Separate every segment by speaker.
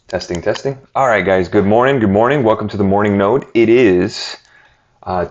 Speaker 1: Testing, testing. All right, guys. Good morning. Good morning. Welcome to the morning node. It is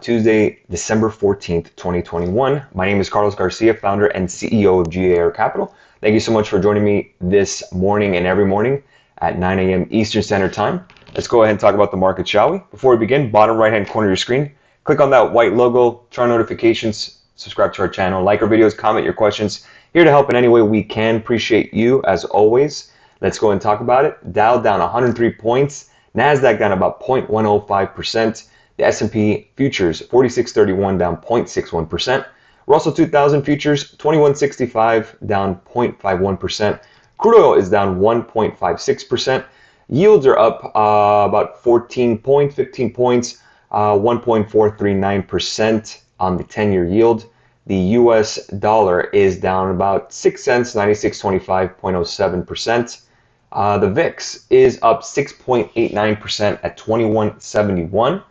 Speaker 1: Tuesday, December 14th, 2021. My name is Carlos Garcia, founder and CEO of G.A.R Capital. Thank you so much for joining me this morning and every morning at 9 a.m. Eastern Standard Time. Let's go ahead and talk about the market, shall we? Before we begin, bottom right-hand corner of your screen, click on that white logo, turn on notifications, subscribe to our channel, like our videos, comment your questions. Here to help in any way we can. Appreciate you as always. Let's go and talk about it. Dow down 103 points. NASDAQ down about 0.105%. The S&P futures 4631 down 0.61%. Russell 2000 futures 2165 down 0.51%. Crude oil is down 1.56%. Yields are up about 15 points, 1.439% on the 10-year yield. The US dollar is down about 6 cents, 96.25.07%. The VIX is up 6.89% at 2171.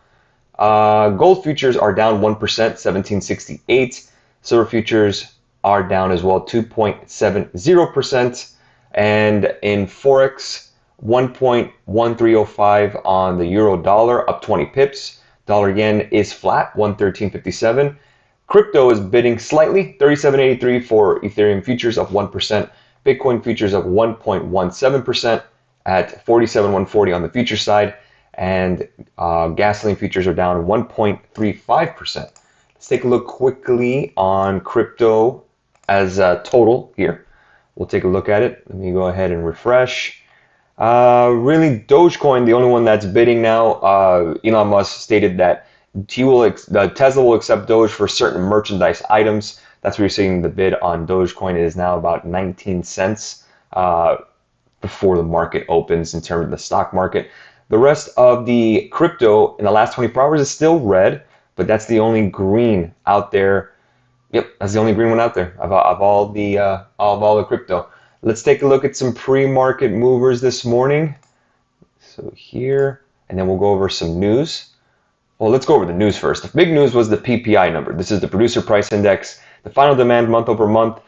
Speaker 1: Gold futures are down 1%, 1768. Silver futures are down as well, 2.70%. And in Forex, 1.1305 on the euro dollar, up 20 pips. Dollar yen is flat, 113.57. Crypto is bidding slightly, 37.83 for Ethereum futures, up 1%. Bitcoin futures up 1.17% at 47.140 on the future side. And gasoline futures are down 1.35%. Let's take a look quickly on crypto as a total here. We'll take a look at it. Let me go ahead and refresh. Really, Dogecoin, the only one that's bidding now. Elon Musk stated that Tesla will accept Doge for certain merchandise items. That's where you're seeing the bid on Dogecoin. It is now about 19 cents before the market opens in terms of the stock market. The rest of the crypto in the last 24 hours is still red, but that's the only green out there. Yep, that's the only green one out there of all the crypto. Let's take a look at some pre-market movers this morning. So here, and then we'll go over some news. Well, let's go over the news first. The big news was the Ppi number. This is the producer price index. The final demand month over month,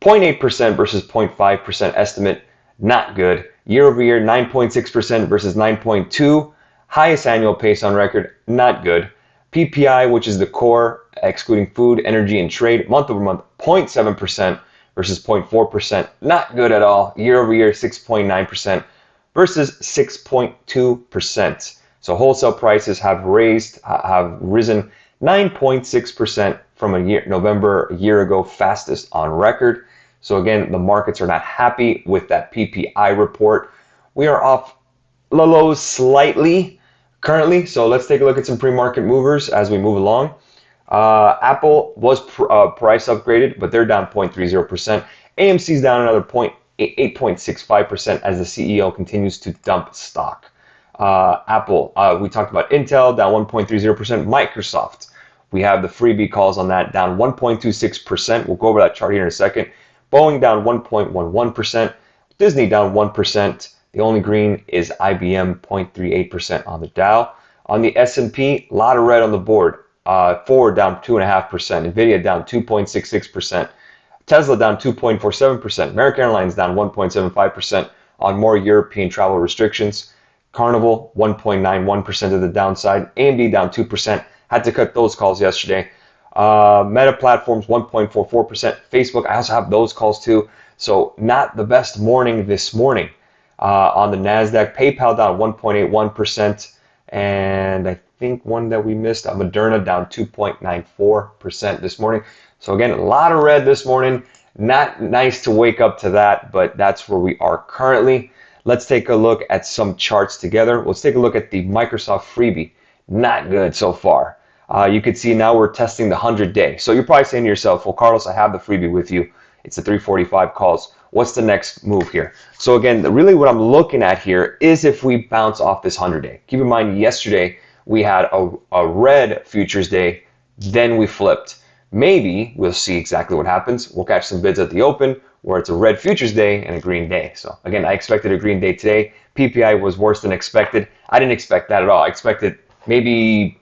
Speaker 1: 0.8% versus 0.5% estimate. Not good. Year over year, 9.6% versus 9.2%. Highest annual pace on record. Not good. Ppi, which is the core, excluding food, energy, and trade, month over month, 0.7% versus 0.4%. Not good at all. Year over year, 6.9% versus 6.2%. So wholesale prices have risen 9.6% from November a year ago, fastest on record. So again, the markets are not happy with that PPI report. We are off the lows slightly currently. So let's take a look at some pre-market movers as we move along. Apple was price upgraded, but they're down 0.30%. AMC's down another 8.65% as the CEO continues to dump stock. Apple, we talked about Intel, down 1.30%. Microsoft, we have the freebie calls on that, down 1.26%. We'll go over that chart here in a second. Boeing down 1.11%. Disney down 1%. The only green is IBM, 0.38% on the Dow. On the S&P, a lot of red on the board. Ford down 2.5%. NVIDIA down 2.66%. Tesla down 2.47%. American Airlines down 1.75% on more European travel restrictions. Carnival, 1.91% of the downside. AMD down 2%. Had to cut those calls yesterday. Meta Platforms, 1.44%. Facebook, I also have those calls too. So not the best morning this morning. On the NASDAQ, PayPal down 1.81%. And I think one that we missed, Moderna down 2.94% this morning. So again, a lot of red this morning. Not nice to wake up to that, but that's where we are currently. Let's take a look at some charts together. Let's take a look at the Microsoft freebie. Not good so far. You can see now we're testing the 100-day. So you're probably saying to yourself, well, Carlos, I have the freebie with you. It's the 345 calls. What's the next move here? So again, really what I'm looking at here is if we bounce off this 100-day. Keep in mind, yesterday we had a red futures day, then we flipped. Maybe we'll see exactly what happens. We'll catch some bids at the open where it's a red futures day and a green day. So again, I expected a green day today. PPI was worse than expected. I didn't expect that at all. I expected maybe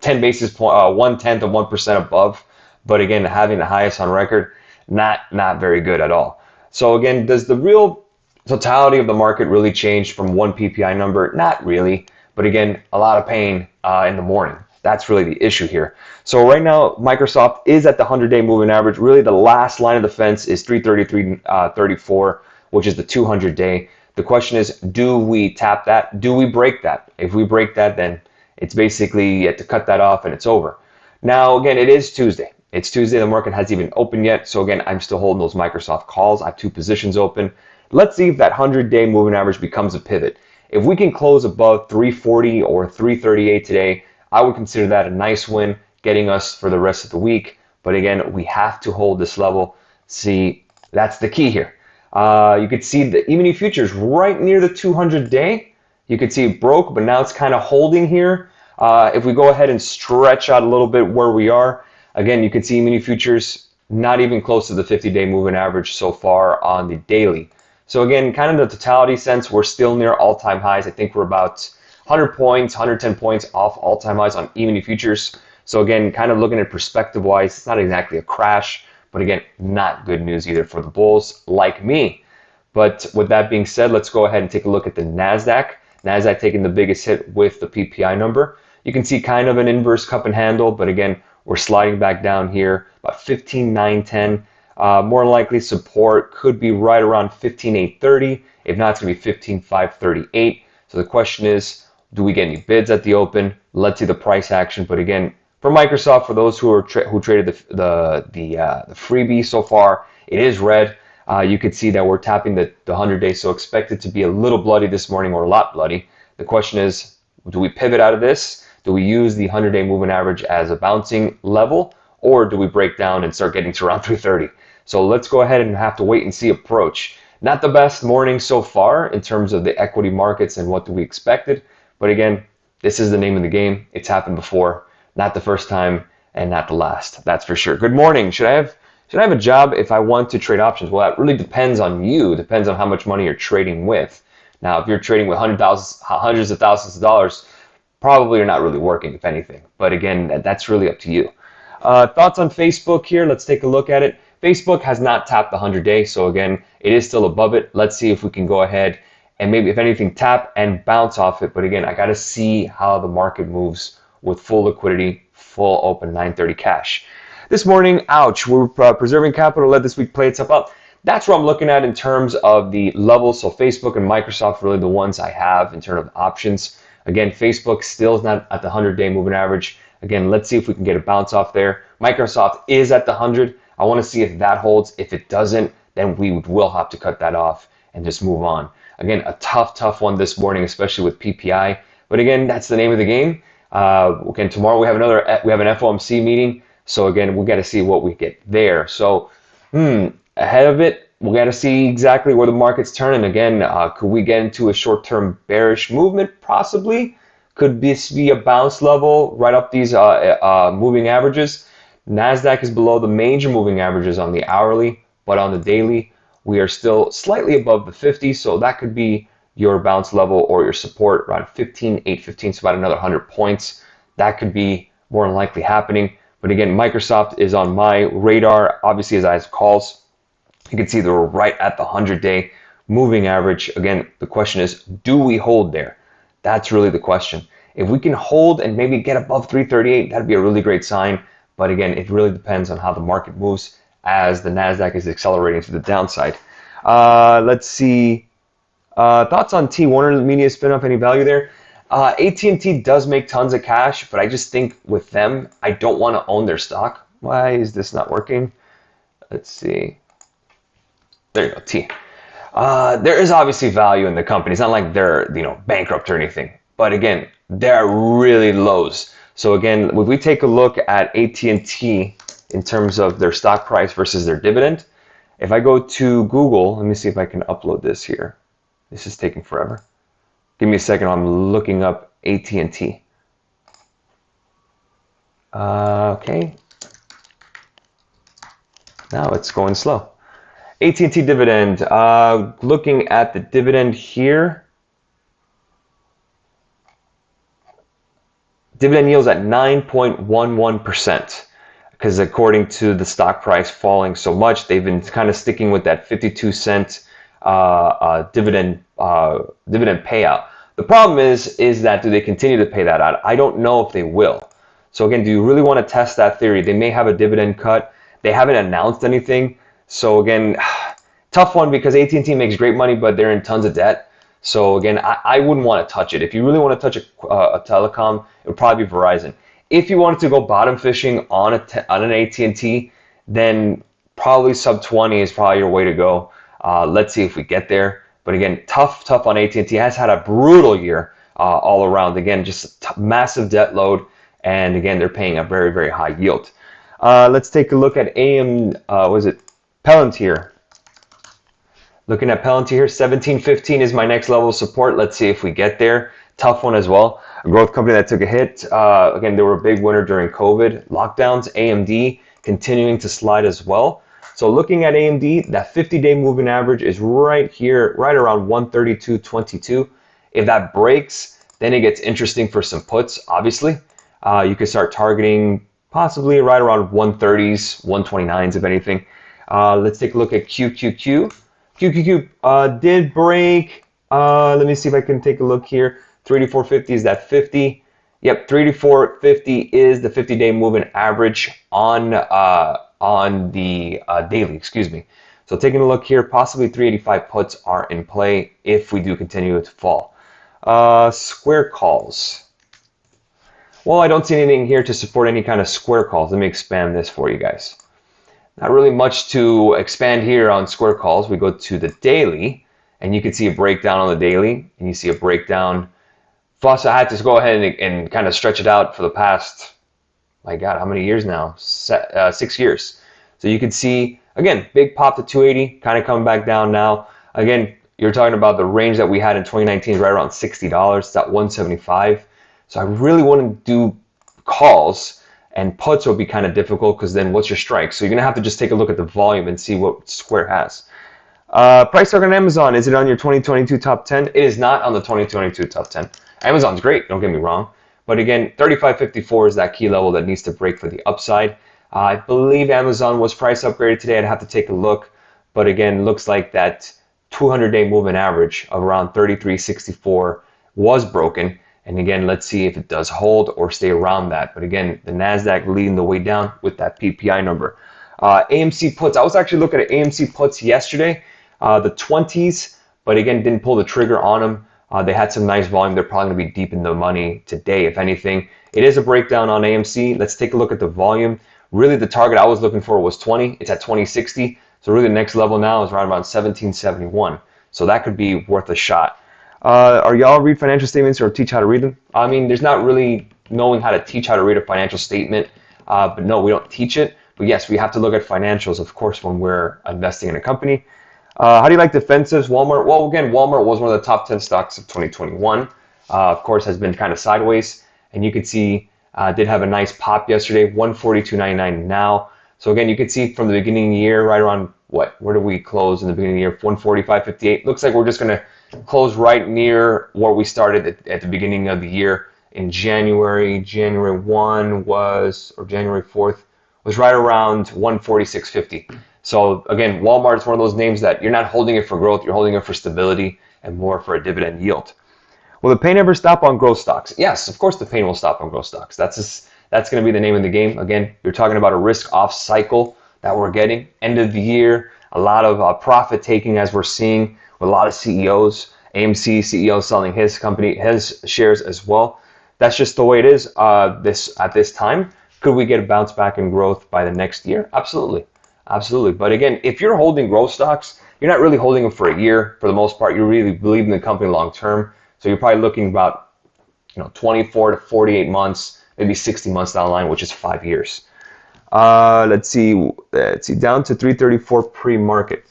Speaker 1: 10 basis point, 1/10 of 1% above. But again, having the highest on record, not very good at all. So again, does the real totality of the market really changed from one PPI number? Not really, but again, a lot of pain in the morning. That's really the issue here. So right now, Microsoft is at the 100-day moving average. Really, the last line of defense is 333.34, which is the 200-day. The question is, do we tap that? Do we break that? If we break that, then it's basically you have to cut that off and it's over. Now, again, it is Tuesday. It's Tuesday. The market hasn't even opened yet. So again, I'm still holding those Microsoft calls. I have 2 positions open. Let's see if that 100-day moving average becomes a pivot. If we can close above 340 or 338 today, I would consider that a nice win, getting us for the rest of the week. But again, we have to hold this level. See, that's the key here. You could see the E-mini futures right near the 200-day. You could see it broke, but now it's kind of holding here. If we go ahead and stretch out a little bit where we are, again, you could see E-mini futures not even close to the 50-day moving average so far on the daily. So again, kind of the totality sense, we're still near all-time highs. I think we're about 100 points, 110 points off all-time highs on E-mini futures. So again, kind of looking at perspective-wise, it's not exactly a crash, but again, not good news either for the bulls like me. But with that being said, let's go ahead and take a look at the NASDAQ. NASDAQ taking the biggest hit with the PPI number. You can see kind of an inverse cup and handle, but again, we're sliding back down here, about 15,910. More likely support could be right around 15,830. If not, it's going to be 15,538. So the question is, do we get any bids at the open? Let's see the price action. But again, for Microsoft, for those who traded the freebie so far, it is red. You could see that we're tapping the 100-day, so expect it to be a little bloody this morning or a lot bloody. The question is, do we pivot out of this? Do we use the 100-day moving average as a bouncing level, or do we break down and start getting to around 330? So let's go ahead and have to wait and see approach. Not the best morning so far in terms of the equity markets and what we expected, but again, this is the name of the game. It's happened before, not the first time and not the last. That's for sure. Good morning. Should I have a job if I want to trade options? Well, that really depends on you. Depends on how much money you're trading with. Now, if you're trading with hundreds of thousands of dollars, probably you're not really working, if anything. But again, that's really up to you. Thoughts on Facebook here? Let's take a look at it. Facebook has not tapped the 100-day, so again, it is still above it. Let's see if we can go ahead and maybe, if anything, tap and bounce off it. But again, I got to see how the market moves with full liquidity, full open 930 cash. This morning, ouch, we're preserving capital, let this week play itself out. That's what I'm looking at in terms of the levels. So Facebook and Microsoft are really the ones I have in terms of options. Again, Facebook still is not at the 100-day moving average. Again, let's see if we can get a bounce off there. Microsoft is at the 100. I want to see if that holds. If it doesn't, then we will have to cut that off and just move on. Again, a tough one this morning, especially with PPI. But again, that's the name of the game. Again, tomorrow we have an FOMC meeting. So again, we got to see what we get there. So ahead of it, we got to see exactly where the market's turning. Again, could we get into a short-term bearish movement? Possibly. Could this be a bounce level right up these moving averages? NASDAQ is below the major moving averages on the hourly, but on the daily, we are still slightly above the 50, so that could be your bounce level or your support around 15,815, so about another 100 points. That could be more than likely happening. But again, Microsoft is on my radar, obviously, as I have calls. You can see they're right at the 100-day moving average. Again, the question is, do we hold there? That's really the question. If we can hold and maybe get above 338, that'd be a really great sign. But again, it really depends on how the market moves as the NASDAQ is accelerating to the downside. Let's see. Thoughts on T? Warner Media spin up any value there? AT&T does make tons of cash, but I just think with them, I don't want to own their stock. Why is this not working? Let's see. There you go, T. There is obviously value in the company. It's not like they're bankrupt or anything. But again, they're really lows. So again, if we take a look at AT&T in terms of their stock price versus their dividend, if I go to Google, let me see if I can upload this here. This is taking forever. Give me a second. I'm looking up AT&T. Okay. Now it's going slow. AT&T dividend. Looking at the dividend here. Dividend yield's at 9.11%, because according to the stock price falling so much, they've been kind of sticking with that 52-cent dividend payout. The problem is that do they continue to pay that out? I don't know if they will. So again, do you really want to test that theory? They may have a dividend cut. They haven't announced anything. So again, tough one because AT&T makes great money, but they're in tons of debt. So again, I wouldn't want to touch it. If you really want to touch a telecom, it would probably be Verizon. If you wanted to go bottom fishing on an AT&T, then probably sub 20 is probably your way to go. Let's see if we get there. But again, tough on AT&T. Has had a brutal year all around. Again, just a massive debt load. And again, they're paying a very, very high yield. Let's take a look at Palantir. Looking at Palantir, 1715 is my next level of support. Let's see if we get there. Tough one as well. A growth company that took a hit. Again, they were a big winner during COVID. Lockdowns, AMD continuing to slide as well. So looking at AMD, that 50-day moving average is right here, right around 132.22. If that breaks, then it gets interesting for some puts, obviously. You could start targeting possibly right around 130s, 129s, if anything. Let's take a look at QQQ. QQQ did break. Let me see if I can take a look here. 384.50 is that 50. Yep, 384.50 is the 50-day moving average on the daily, excuse me. So taking a look here, possibly 385 puts are in play if we do continue to fall. Square calls. Well, I don't see anything here to support any kind of square calls. Let me expand this for you guys. Not really much to expand here on square calls. We go to the daily, and you can see a breakdown on the daily, and you see a breakdown. Plus, I had to go ahead and kind of stretch it out for the past, my God, how many years now? 6 years. So you can see, again, big pop to 280, kind of coming back down now. Again, you're talking about the range that we had in 2019 is right around $60. It's at 175. So I really wouldn't do calls, and puts will be kind of difficult because then what's your strike? So you're going to have to just take a look at the volume and see what Square has. Price target on Amazon, is it on your 2022 top 10? It is not on the 2022 top 10. Amazon's great, don't get me wrong. But again, 35.54 is that key level that needs to break for the upside. I believe Amazon was price upgraded today. I'd have to take a look. But again, looks like that 200-day moving average of around 33.64 was broken. And again, let's see if it does hold or stay around that. But again, the NASDAQ leading the way down with that PPI number. AMC puts, I was actually looking at AMC puts yesterday, the 20s, but again, didn't pull the trigger on them. They had some nice volume. They're probably going to be deep in the money today, if anything. It is a breakdown on AMC. Let's take a look at the volume. Really, the target I was looking for was 20. It's at 2060. So really, the next level now is right around 1771. So that could be worth a shot. Are y'all read financial statements or teach how to read them? I mean, there's not really knowing how to teach how to read a financial statement, but no, we don't teach it. But yes, we have to look at financials, of course, when we're investing in a company. How do you like defensives? Walmart? Well, again, Walmart was one of the top 10 stocks of 2021. Of course, has been kind of sideways, and you could see did have a nice pop yesterday, 142.99 now. So again, you could see from the beginning of the year, right around where did we close in the beginning of the year? 145.58. Looks like we're just going to close right near where we started at the beginning of the year in January. January 1 was, or January 4th, was right around 146.50. So again, Walmart is one of those names that you're not holding it for growth, you're holding it for stability and more for a dividend yield. Will the pain ever stop on growth stocks? Yes, of course the pain will stop on growth stocks. That's going to be the name of the game. Again, you're talking about a risk-off cycle that we're getting. End of the year, a lot of profit taking as we're seeing with a lot of CEOs. AMC CEO selling his company, his shares as well. That's just the way it is at this time. Could we get a bounce back in growth by the next year? Absolutely. Absolutely. But again, if you're holding growth stocks, you're not really holding them for a year for the most part. You really believe in the company long term. So you're probably looking about 24 to 48 months, maybe 60 months down the line, which is 5 years. Let's see, down to 334 pre-market.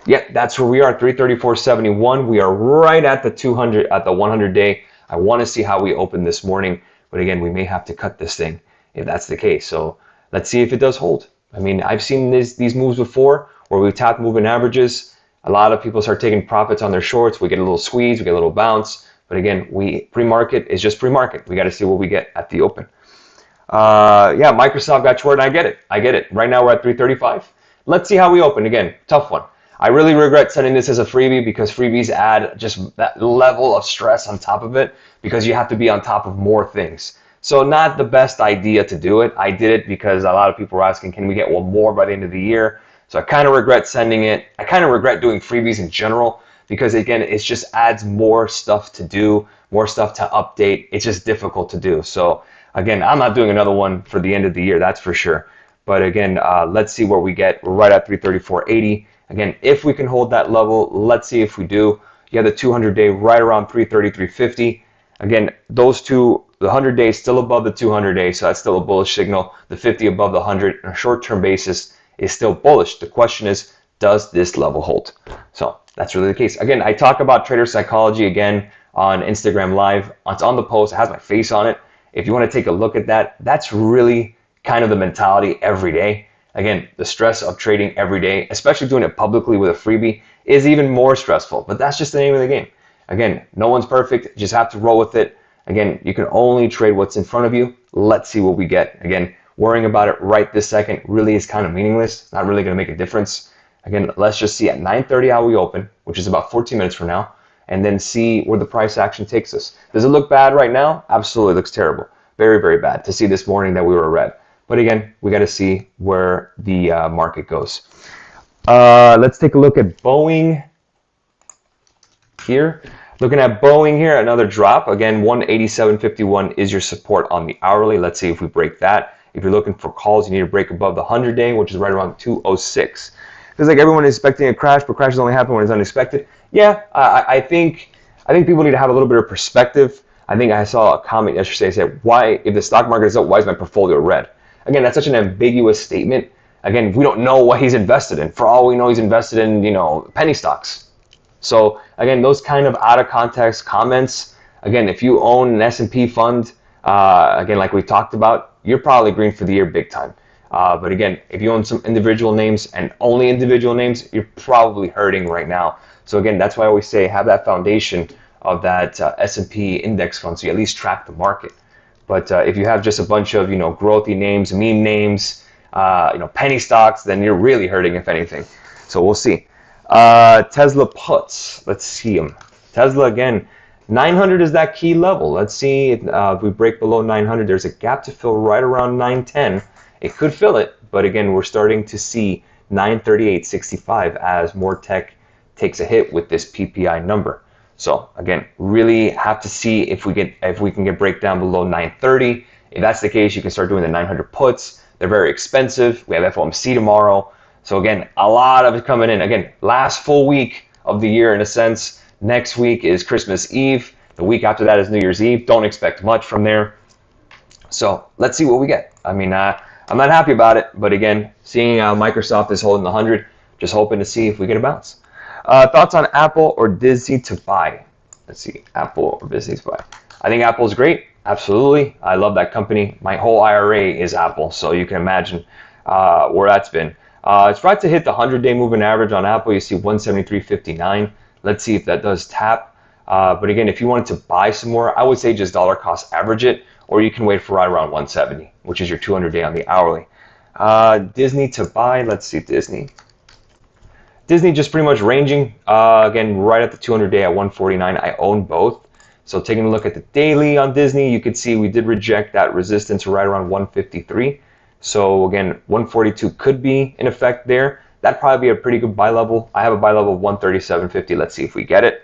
Speaker 1: Yeah, that's where we are, 334.71. We are right at the 200, at the 100-day. I want to see how we open this morning. But again, we may have to cut this thing if that's the case. So let's see if it does hold. I mean, I've seen these moves before where we tap moving averages. A lot of people start taking profits on their shorts. We get a little squeeze, we get a little bounce. But again, pre-market is just pre-market. We got to see what we get at the open. Yeah, Microsoft got short, and I get it. Right now we're at 335. Let's see how we open. Again, tough one. I really regret sending this as a freebie because freebies add just that level of stress on top of it because you have to be on top of more things. So not the best idea to do it. I did it because a lot of people were asking, can we get one more by the end of the year? So I kind of regret sending it. I kind of regret doing freebies in general because, again, it just adds more stuff to do, more stuff to update. It's just difficult to do. So again, I'm not doing another one for the end of the year, that's for sure. But again, let's see where we get. We're right at 334.80. Again, if we can hold that level, let's see if we do. You have the 200-day right around 333.50. Again, those two, the 100-day is still above the 200-day, so that's still a bullish signal. The 50 above the 100 on a short-term basis is still bullish. The question is, does this level hold? So that's really the case. Again, I talk about trader psychology again on Instagram Live. It's on the post. It has my face on it. If you want to take a look at that, that's really kind of the mentality every day. Again, the stress of trading every day, especially doing it publicly with a freebie, is even more stressful. But that's just the name of the game. Again, no one's perfect. You just have to roll with it. Again, you can only trade what's in front of you. Let's see what we get. Again, worrying about it right this second really is kind of meaningless. It's not really going to make a difference. Again, let's just see at 9:30 how we open, which is about 14 minutes from now, and then see where the price action takes us. Does it look bad right now? Absolutely, it looks terrible. Very, very bad to see this morning that we were red. But again, we got to see where the market goes. Let's take a look at Boeing here. Looking at Boeing here, another drop. Again, 187.51 is your support on the hourly. Let's see if we break that. If you're looking for calls, you need to break above the 100-day, which is right around 206. Because like everyone is expecting a crash, but crashes only happen when it's unexpected. Yeah, I think people need to have a little bit of perspective. I think I saw a comment yesterday that said, why, if the stock market is up, why is my portfolio red? Again, that's such an ambiguous statement. Again, we don't know what he's invested in. For all we know, he's invested in, penny stocks. So again, those kind of out of context comments, again, if you own an S&P fund, again, like we talked about, you're probably green for the year big time. But again, if you own some individual names and only individual names, you're probably hurting right now. So again, that's why I always say have that foundation of that S&P index fund so you at least track the market. But if you have just a bunch of growthy names, meme names, penny stocks, then you're really hurting if anything. So we'll see. Tesla puts. Let's see them. Tesla again. 900 is that key level. Let's see if we break below 900. There's a gap to fill right around 910. It could fill it, but again, we're starting to see 938.65 as more tech takes a hit with this PPI number. So again, really have to see if we can get breakdown below 930. If that's the case, you can start doing the 900 puts. They're very expensive. We have FOMC tomorrow. So again, a lot of it coming in. Again, last full week of the year in a sense. Next week is Christmas Eve. The week after that is New Year's Eve. Don't expect much from there. So let's see what we get. I mean, I'm not happy about it, but again, seeing how Microsoft is holding the 100, just hoping to see if we get a bounce. Thoughts on Apple or Disney to buy? Let's see, Apple or Disney to buy. I think Apple is great. Absolutely. I love that company. My whole IRA is Apple, so you can imagine where that's been. It's right to hit the 100-day moving average on Apple. You see 173.59. Let's see if that does tap. But again, if you wanted to buy some more, I would say just dollar cost average it, or you can wait for right around 170, which is your 200-day on the hourly. Disney to buy. Let's see, Disney just pretty much ranging. Again, right at the 200-day at 149. I own both. So taking a look at the daily on Disney, you could see we did reject that resistance right around 153. So again, 142 could be in effect there. That'd probably be a pretty good buy level. I have a buy level of 137.50. Let's see if we get it.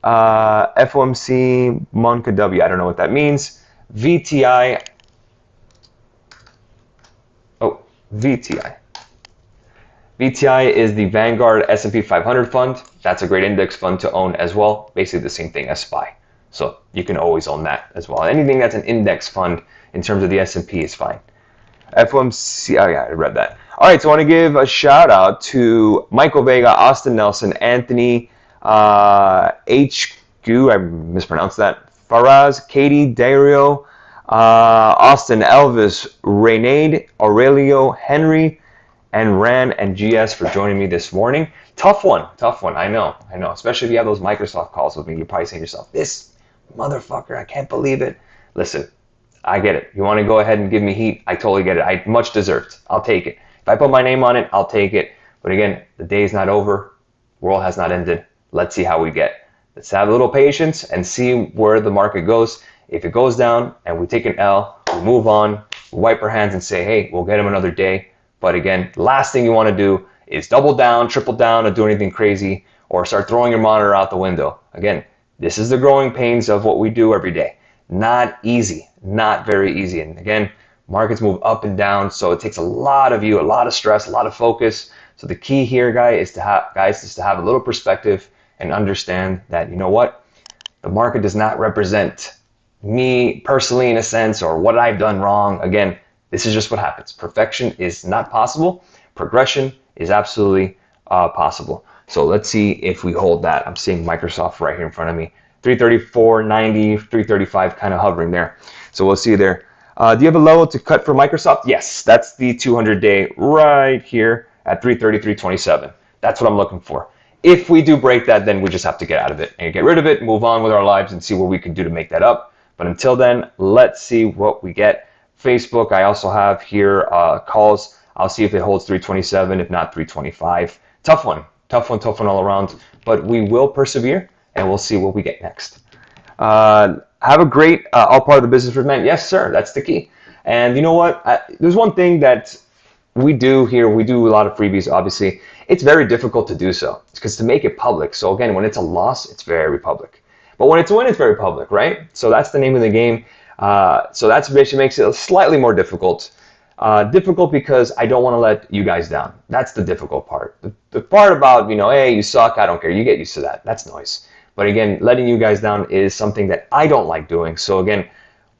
Speaker 1: FOMC, Monka W. I don't know what that means. VTI. Oh, VTI. VTI is the Vanguard S&P 500 fund. That's a great index fund to own as well. Basically the same thing as SPY. So you can always own that as well. Anything that's an index fund in terms of the S&P is fine. FOMC, oh yeah, I read that. All right, so I want to give a shout out to Michael Vega, Austin Nelson, Anthony, HQ, I mispronounced that, Faraz, Katie, Dario, Austin, Elvis, Reynade, Aurelio, Henry, and Ran and GS for joining me this morning. Tough one, I know. Especially if you have those Microsoft calls with me, you're probably saying to yourself, this motherfucker, I can't believe it. Listen, I get it. You want to go ahead and give me heat? I totally get it. I much deserved. I'll take it. If I put my name on it, I'll take it. But again, the day's not over. World has not ended. Let's see how we get. Let's have a little patience and see where the market goes. If it goes down and we take an L, we move on, we wipe our hands and say, hey, we'll get him another day. But again, last thing you want to do is double down, triple down, or do anything crazy, or start throwing your monitor out the window. Again, this is the growing pains of what we do every day. Not easy, not very easy. And again, markets move up and down, so it takes a lot of you, a lot of stress, a lot of focus. So the key here, guys, is to have a little perspective and understand that, you know what, the market does not represent me personally in a sense, or what I've done wrong. Again, this is just what happens. Perfection is not possible. Progression is absolutely possible. So let's see if we hold that. I'm seeing Microsoft right here in front of me. 334.90, 335, kind of hovering there. So we'll see there. Do you have a level to cut for Microsoft? Yes, that's the 200-day right here at 333.27. That's what I'm looking for. If we do break that, then we just have to get out of it and get rid of it, move on with our lives and see what we can do to make that up. But until then, let's see what we get. Facebook, I also have here calls. I'll see if it holds 327, if not 325. Tough one all around. But we will persevere, and we'll see what we get next. Have a great, all part of the business for men. Yes, sir, that's the key. And you know what? There's one thing that we do here. We do a lot of freebies, obviously. It's very difficult to do so because to make it public. So again, when it's a loss, it's very public. But when it's a win, it's very public, right? So that's the name of the game. So that's basically makes it slightly more difficult. Difficult because I don't want to let you guys down. That's the difficult part. The part about, you know, hey, you suck, I don't care. You get used to that. That's noise. But again, letting you guys down is something that I don't like doing. So again,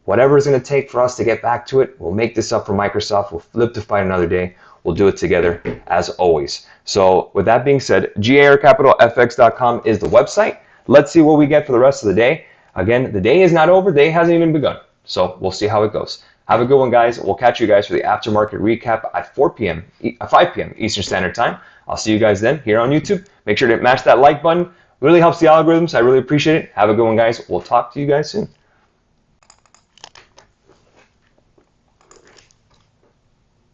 Speaker 1: whatever it's going to take for us to get back to it, we'll make this up for Microsoft. We'll live to fight another day. We'll do it together as always. So with that being said, GARCapitalFX.com is the website. Let's see what we get for the rest of the day. Again, the day is not over. The day hasn't even begun. So we'll see how it goes. Have a good one, guys. We'll catch you guys for the aftermarket recap at 5 p.m. Eastern Standard Time. I'll see you guys then here on YouTube. Make sure to mash that like button. It really helps the algorithms. I really appreciate it. Have a good one, guys. We'll talk to you guys soon.